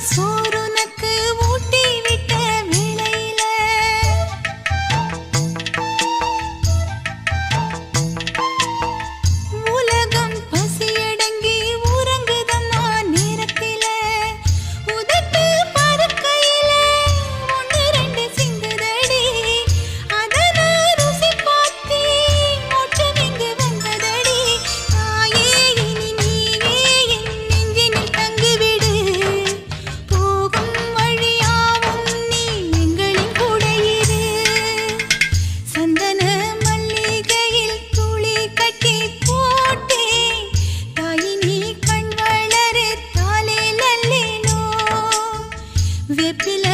சோறுனக்கு ஊட்டி விட்ட வேளையில உலகம் பசியடங்கி உறங்குதம்மா நேரத்தில உதட்டு பருக்கையில ஒன்று ரெண்டு சிந்துதடி அதன ருசி பார்த்தி மோட்சம் இங்கு வந்ததடி தாயே இனி நீயே என் நெஞ்சினில் தங்கிவிடு போகும் வழியாவும் நீ எங்களின் கூட இரு சந்தன மல்லிகையில் துளி கட்டி போட்டே தாயினி கண் வளரு தாலே லல்லேலோ வெப்பில